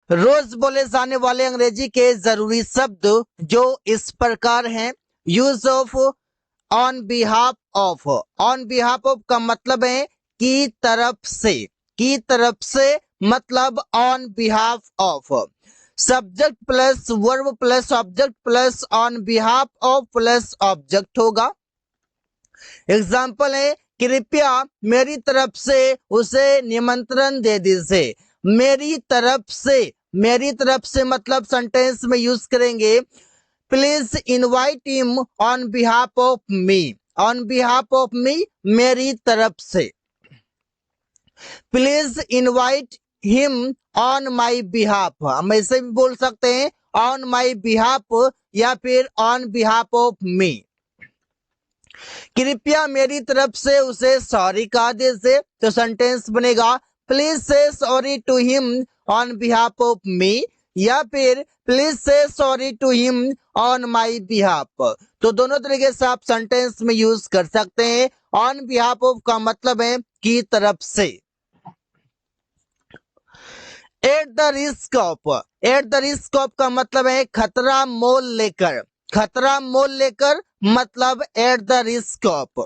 रोज बोले जाने वाले अंग्रेजी के जरूरी शब्द जो इस प्रकार हैं। Use of on behalf of. On behalf of का मतलब है की तरफ से। की तरफ से मतलब on behalf of. Subject plus verb plus object plus on behalf of plus object होगा। एग्जाम्पल है कृपया मेरी तरफ से उसे निमंत्रण दे दीजिए। मेरी तरफ से मतलब सेंटेंस में यूज करेंगे please invite him on behalf of me. On behalf of मी मेरी तरफ से। Please invite him on my behalf. हम ऐसे भी बोल सकते हैं ऑन माई बिहाफ या फिर ऑन बिहाफ ऑफ मी। कृपया मेरी तरफ से उसे सॉरी कहा दीजिए तो सेंटेंस बनेगा please say sorry to him on behalf of me या फिर please say sorry to him on my behalf. तो दोनों तरीके से आप सेंटेंस में यूज कर सकते हैं। ऑन बिहाफ ऑफ का मतलब है की तरफ से। Eight the risk of. Eight the risk of का मतलब है खतरा मोल लेकर। खतरा मोल लेकर मतलब eight the risk of.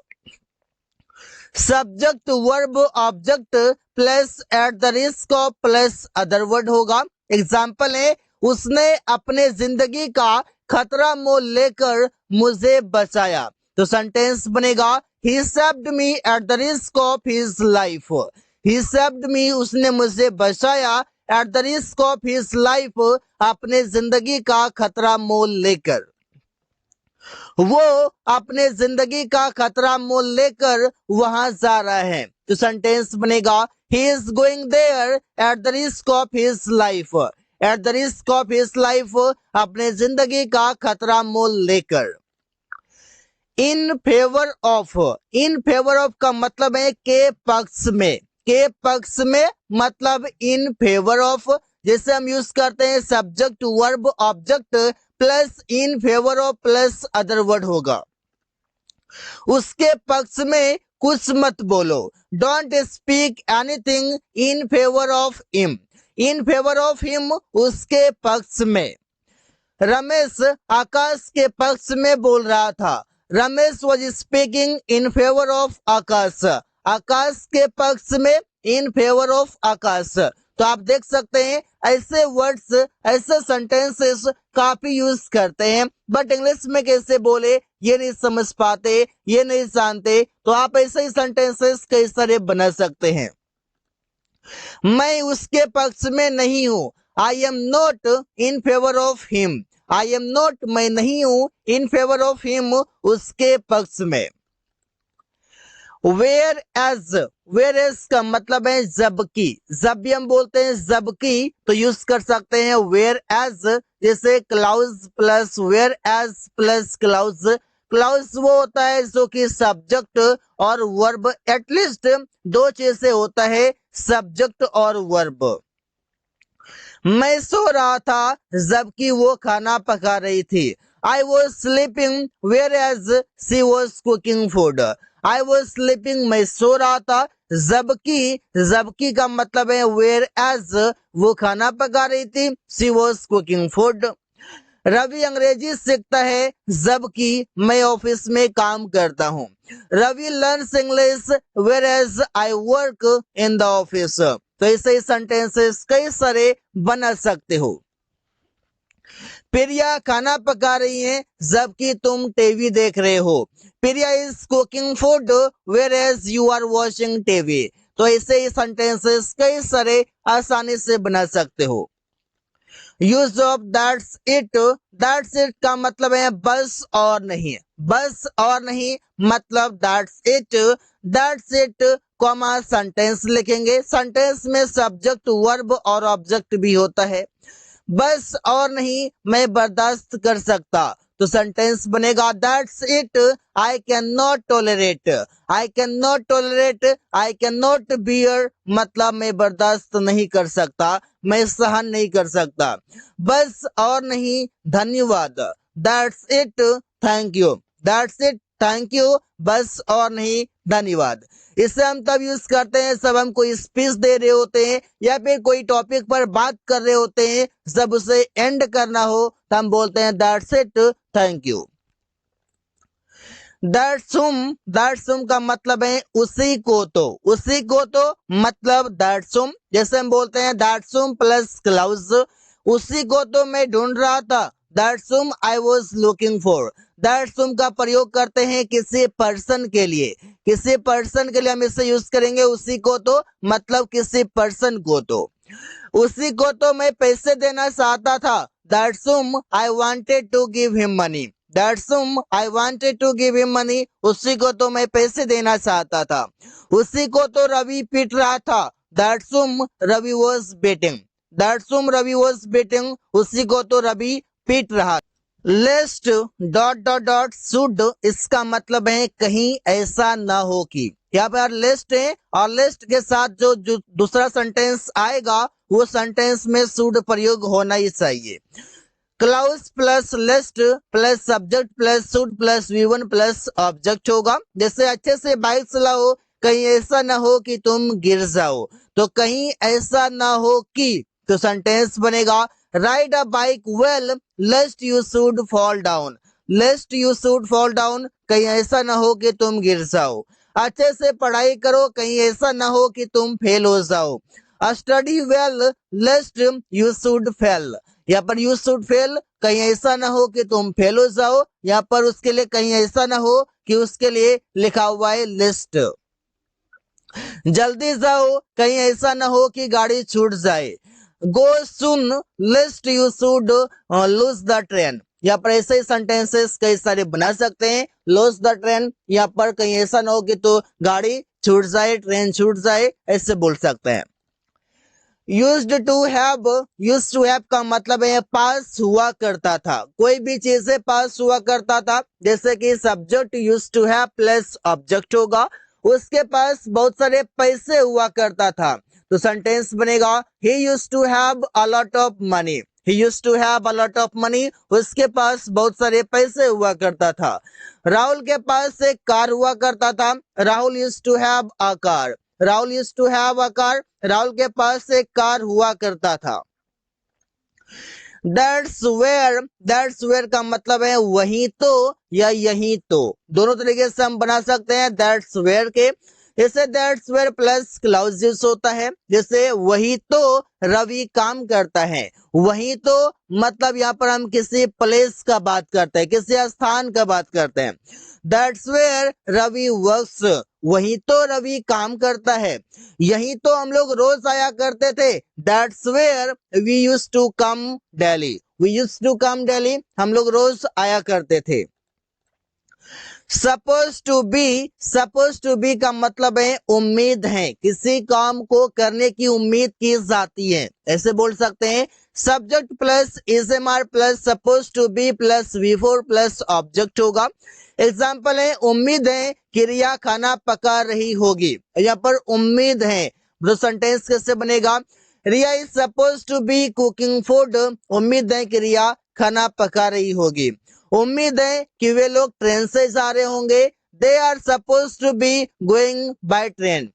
Subject verb object plus eight the risk of plus other word होगा। एग्जाम्पल है उसने अपने जिंदगी का खतरा मोल लेकर मुझे बचाया तो सेंटेंस बनेगा he saved me at the risk of his life. He saved me उसने मुझे बचाया at the risk of his life अपने जिंदगी का खतरा मोल लेकर। वो अपने जिंदगी का खतरा मोल लेकर वहां जा रहा है तो सेंटेंस बनेगा ही is going there at the risk of his life. At the risk of his life अपने जिंदगी का खतरा मोल लेकर। In favour of. In favour of का मतलब है के पक्ष में। के पक्ष में मतलब इन फेवर ऑफ। जैसे हम यूज करते हैं subject verb object plus in favour of plus other word होगा। उसके पक्ष में कुछ मत बोलो। Don't speak anything in favour of him. In favour of him उसके पक्ष में। रमेश आकाश के पक्ष में बोल रहा था। Ramesh was speaking in favour of Akash. Akash के पक्ष में इन फेवर ऑफ आकाश। तो आप देख सकते हैं ऐसे वर्ड्स ऐसे सेंटेंसेस काफी यूज करते हैं बट इंग्लिश में कैसे बोले ये नहीं समझ पाते, ये नहीं जानते। तो आप ऐसे ही सेंटेंसेस कई सारे बना सकते हैं। मैं उसके पक्ष में नहीं हूं। I am not in favour of him. I am not मैं नहीं हूं इन फेवर ऑफ हिम उसके पक्ष में। वेयर एज का मतलब है जबकि। जब भी हम बोलते हैं जबकि तो यूज कर सकते हैं वेयर एज। जैसे clause plus whereas plus clause. Clause वो होता है जो कि सब्जेक्ट और वर्ब एटलीस्ट दो चीज से होता है सब्जेक्ट और वर्ब। मैं सो रहा था जबकि वो खाना पका रही थी। I was sleeping whereas she was cooking food. I was sleeping मैं सो रहा था जबकि का मतलब है वेयर एज वो खाना पका रही थी she was cooking food. Ravi अंग्रेजी सीखता है जबकि मैं ऑफिस में काम करता हूँ। Ravi learns English whereas I work in the office. तो ऐसे सेंटेंसेस कई सारे बना सकते हो। प्रिया खाना पका रही है जबकि तुम टीवी देख रहे हो। Priya is cooking food whereas you are watching TV. तो ऐसे ही सेंटेंसेस कई सारे आसानी से बना सकते हो। Use of that's it. That's it का मतलब है बस और नहीं। बस और नहीं मतलब that's it. That's it comma sentence लिखेंगे। सेंटेंस में सब्जेक्ट वर्ब और ऑब्जेक्ट भी होता है। बस और नहीं मैं बर्दाश्त कर सकता तो सेंटेंस बनेगा that's it I can not tolerate. I can not tolerate I can not bear मतलब मैं बर्दाश्त नहीं कर सकता, मैं सहन नहीं कर सकता। बस और नहीं धन्यवाद। That's it thank you. That's it thank you, बस और नहीं धन्यवाद। इसे हम तब यूज करते हैं जब हम कोई स्पीच दे रहे होते हैं या फिर कोई टॉपिक पर बात कर रहे होते हैं, जब उसे एंड करना हो तो हम बोलते हैं दैट्स इट, थैंक यू। दैट्सुम का मतलब है उसी को तो मतलब दैट्सुम। जैसे हम बोलते हैं दैट्सुम प्लस क्लाउज, उसी को तो मैं ढूंढ रहा था, that's um I was looking for. दैट्सुम का प्रयोग करते हैं किसी पर्सन के लिए, हम इसे यूज करेंगे उसी को तो मतलब किसी पर्सन को तो। उसी को तो मैं पैसे देना चाहता था, that's um I wanted to give him money. That's um I wanted to give him money, उसी को तो मैं पैसे देना चाहता था। उसी को तो रवि पीट रहा था, that's um Ravi was beating. Ravi was beating, उसी को तो रवि पीट रहा। Lest dot dot dot should, इसका मतलब है कहीं ऐसा ना हो कि। यहाँ पर लिस्ट है और लिस्ट के साथ जो दूसरा सेंटेंस आएगा वो सेंटेंस में शुड प्रयोग होना ही चाहिए। Clause plus lest plus subject plus should plus V1 plus object होगा। जैसे अच्छे से बाइक चलाओ, कहीं ऐसा ना हो कि तुम गिर जाओ, तो कहीं ऐसा ना हो कि, तो सेंटेंस बनेगा ride a bike well लेस्ट you should fall down. कहीं ऐसा ना हो कि तुम गिर जाओ। अच्छे से पढ़ाई करो, कहीं ऐसा ना हो कि तुम फेल हो जाओ। Study well लेस्ट you should fail. यहाँ पर यू शुड फेल, कहीं ऐसा ना हो कि तुम फेल हो जाओ। यहाँ पर उसके लिए कहीं ऐसा ना हो कि, उसके लिए लिखा हुआ है लिस्ट। जल्दी जाओ, कहीं ऐसा ना हो कि गाड़ी छूट जाए। Go soon lest you should lose the train. यहाँ पर ऐसे ही सेंटेंसेस कई सारे बना सकते हैं। लूज द ट्रेन, यहाँ पर कहीं ऐसा ना हो कि तो गाड़ी छूट जाए, ट्रेन छूट जाए, ऐसे बोल सकते हैं। यूज्ड टू हैव का मतलब है पास हुआ करता था, कोई भी चीज से पास हुआ करता था। जैसे कि subject used to have plus object होगा, उसके पास बहुत सारे पैसे हुआ करता था, तो सेंटेंस बनेगा he used to have a lot of money. उसके पास बहुत सारे पैसे हुआ करता था। राहुल के पास एक कार हुआ करता था, Rahul used to have a car. Rahul के पास एक कार हुआ करता था। दैट्स वेयर का मतलब है वही तो या यही तो, दोनों तरीके से हम बना सकते हैं दैट्स वेयर के। जैसे that's where plus clause use होता है, जैसे वही तो रवि काम करता है। वही तो मतलब यहाँ पर हम किसी प्लेस का बात करते हैं, किसी स्थान का बात करते हैं। दैट्स वेयर रवि वर्क्स, वही तो रवि काम करता है। यही तो हम लोग रोज आया करते थे, that's where we used to come daily. हम लोग रोज आया करते थे। सपोज टू बी का मतलब है उम्मीद है, किसी काम को करने की उम्मीद की जाती है, ऐसे बोल सकते हैं। Subject plus is am are plus suppose to be plus V4 plus object होगा। एग्जाम्पल है उम्मीद है कि रिया खाना पका रही होगी। यहाँ पर उम्मीद है, तो सेंटेंस कैसे बनेगा? Riya is suppose to be cooking food. उम्मीद है कि रिया खाना पका रही होगी। उम्मीद है कि वे लोग ट्रेन से जा रहे होंगे। They are suppose to be going by train.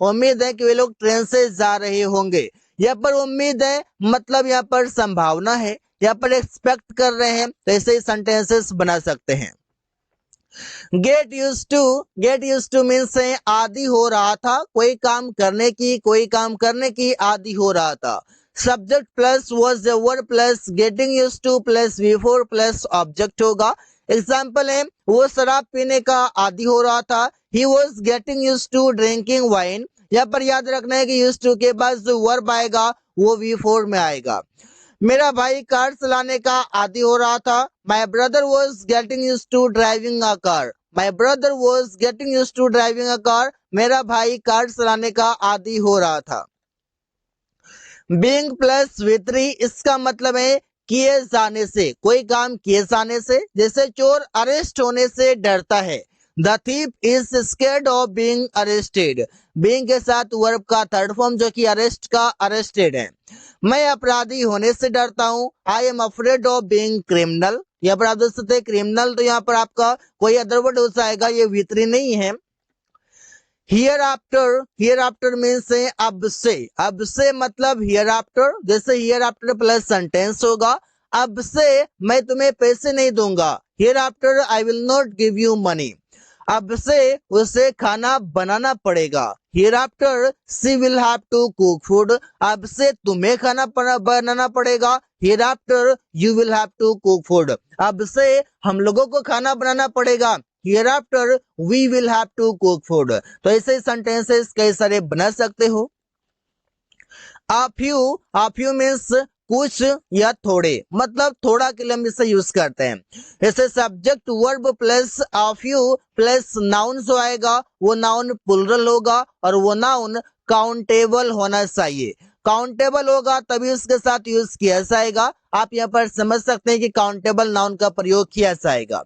उम्मीद है कि वे लोग ट्रेन से जा रहे होंगे। यहाँ पर उम्मीद है मतलब यहाँ पर संभावना है, यहाँ पर एक्सपेक्ट कर रहे हैं, तो ऐसे ही सेंटेंसेस बना सकते हैं। गेट यूज टू मीन्स है आदि हो रहा था, कोई काम करने की आदि हो रहा था। Subject plus was the word plus getting use two plus V4 plus object होगा। एग्जाम्पल है वो शराब पीने का आदि हो रहा था। He was getting used to drinking wine। यहाँ पर याद रखना है कि यूज टू के बाद जो वर्ब आएगा वो V4 में आएगा। मेरा भाई कार चलाने का आदी हो रहा था। My brother was getting used to driving a car. मेरा भाई कार चलाने का आदी हो रहा था। बीइंग प्लस V3, इसका मतलब है किए जाने से, कोई काम किए जाने से। जैसे चोर अरेस्ट होने से डरता है। The thief is scared of being arrested. Being के साथ वर्ब का थर्ड फॉर्म जो कि अरेस्ट का अरेस्टेड है। मैं अपराधी होने से डरता हूँ। I am afraid of being criminal. यहाँ पर आप देख सकते हैं क्रिमिनल, तो यहाँ पर आपका कोई अदर वर्ड हो जाएगा, ये V3 नहीं है। हियर आफ्टर मीन्स अब से मतलब हियर आफ्टर, जैसे हियर आफ्टर प्लस सेंटेंस होगा, अब से मैं तुम्हें पैसे नहीं दूंगा, hereafter I will not give you money. अब से उसे खाना बनाना पड़ेगा, hereafter she will have to cook food. अब से तुम्हें खाना बनाना पड़ेगा, hereafter you will have to cook food. अब से हम लोगों को खाना बनाना पड़ेगा, hereafter we will have to cook food। तो ऐसे सेंटेंसेस कई सारे बना सकते हो। a few means कुछ या थोड़े, मतलब थोड़ा के लिए हम इसे यूज करते हैं। जैसे subject verb plus a few plus noun जो आएगा वो नाउन प्लुरल होगा और वो नाउन काउंटेबल होना चाहिए। काउंटेबल होगा तभी उसके साथ यूज किया जाएगा। आप यहाँ पर समझ सकते हैं कि काउंटेबल नाउन का प्रयोग किया जाएगा।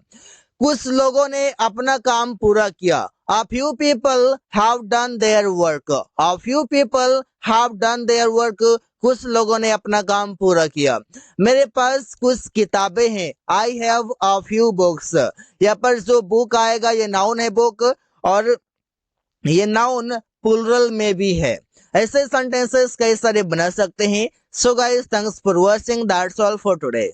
कुछ लोगों ने अपना काम पूरा किया, a few people have done their work। a few people have done their work, कुछ लोगों ने अपना काम पूरा किया। मेरे पास कुछ किताबें हैं, I have a few books। यहाँ पर जो बुक आएगा ये नाउन है बुक, और ये नाउन प्लुरल में भी है। ऐसे सेंटेंसेस कई सारे बना सकते हैं। So guys, thanks for watching, that's all for today.